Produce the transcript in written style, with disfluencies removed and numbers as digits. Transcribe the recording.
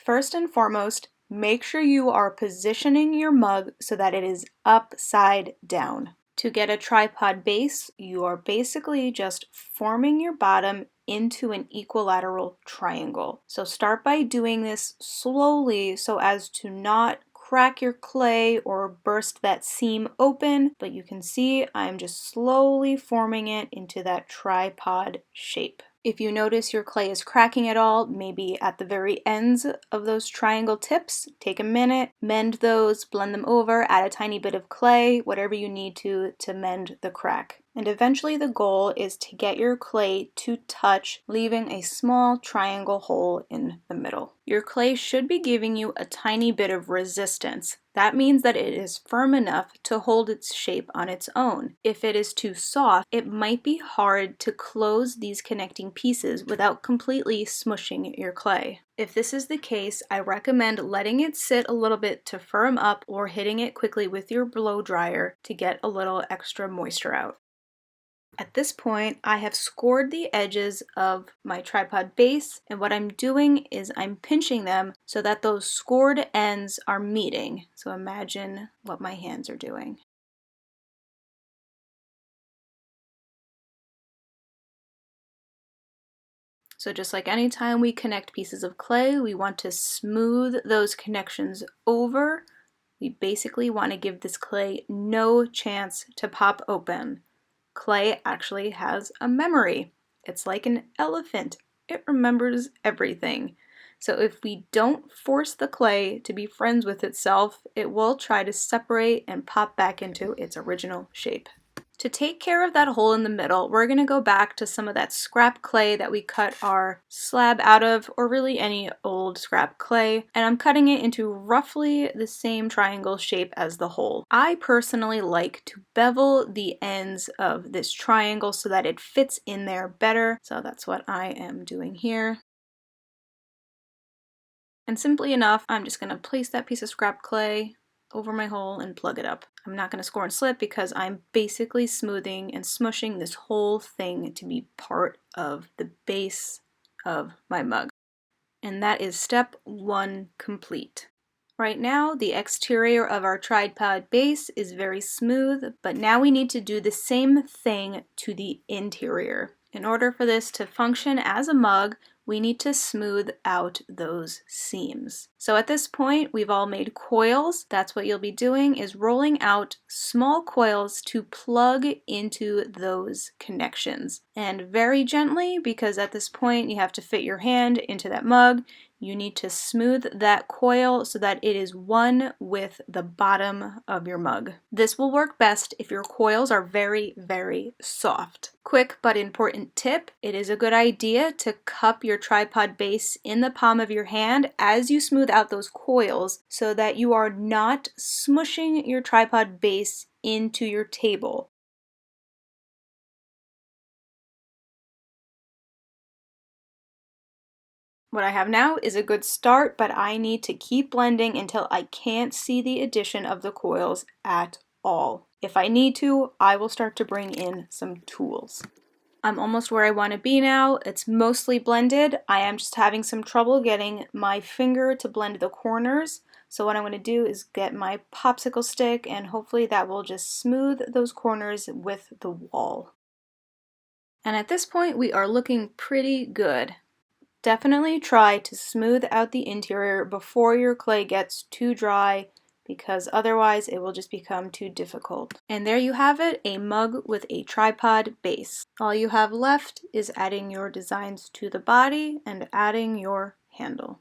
First and foremost, make sure you are positioning your mug so that it is upside down. To get a tripod base, you are basically just forming your bottom into an equilateral triangle. So start by doing this slowly so as to not crack your clay or burst that seam open, but you can see I'm just slowly forming it into that tripod shape. If you notice your clay is cracking at all, maybe at the very ends of those triangle tips, take a minute, mend those, blend them over, add a tiny bit of clay, whatever you need to mend the crack. And eventually the goal is to get your clay to touch, leaving a small triangle hole in the middle. Your clay should be giving you a tiny bit of resistance. That means that it is firm enough to hold its shape on its own. If it is too soft, it might be hard to close these connecting pieces without completely smushing your clay. If this is the case, I recommend letting it sit a little bit to firm up or hitting it quickly with your blow dryer to get a little extra moisture out. At this point, I have scored the edges of my tripod base, and what I'm doing is I'm pinching them so that those scored ends are meeting. So imagine what my hands are doing. So just like any time we connect pieces of clay, we want to smooth those connections over. We basically want to give this clay no chance to pop open. Clay actually has a memory. It's like an elephant. It remembers everything. So if we don't force the clay to be friends with itself, it will try to separate and pop back into its original shape. To take care of that hole in the middle, we're going to go back to some of that scrap clay that we cut our slab out of, or really any old scrap clay, and I'm cutting it into roughly the same triangle shape as the hole. I personally like to bevel the ends of this triangle so that it fits in there better, so that's what I am doing here. And simply enough, I'm just going to place that piece of scrap clay over my hole and plug it up. I'm not going to score and slip because I'm basically smoothing and smushing this whole thing to be part of the base of my mug. And that is step 1 complete. Right now, the exterior of our tripod base is very smooth, but now we need to do the same thing to the interior. In order for this to function as a mug, we need to smooth out those seams. So at this point, we've all made coils. That's what you'll be doing, is rolling out small coils to plug into those connections. And very gently, because at this point you have to fit your hand into that mug, you need to smooth that coil so that it is one with the bottom of your mug. This will work best if your coils are very, very soft. Quick but important tip, it is a good idea to cup your tripod base in the palm of your hand as you smooth out those coils so that you are not smushing your tripod base into your table. What I have now is a good start, but I need to keep blending until I can't see the addition of the coils at all. If I need to, I will start to bring in some tools. I'm almost where I want to be now. It's mostly blended. I am just having some trouble getting my finger to blend the corners. So what I'm going to do is get my popsicle stick, and hopefully that will just smooth those corners with the wall. And at this point, we are looking pretty good. Definitely try to smooth out the interior before your clay gets too dry, because otherwise it will just become too difficult. And there you have it, a mug with a tripod base. All you have left is adding your designs to the body and adding your handle.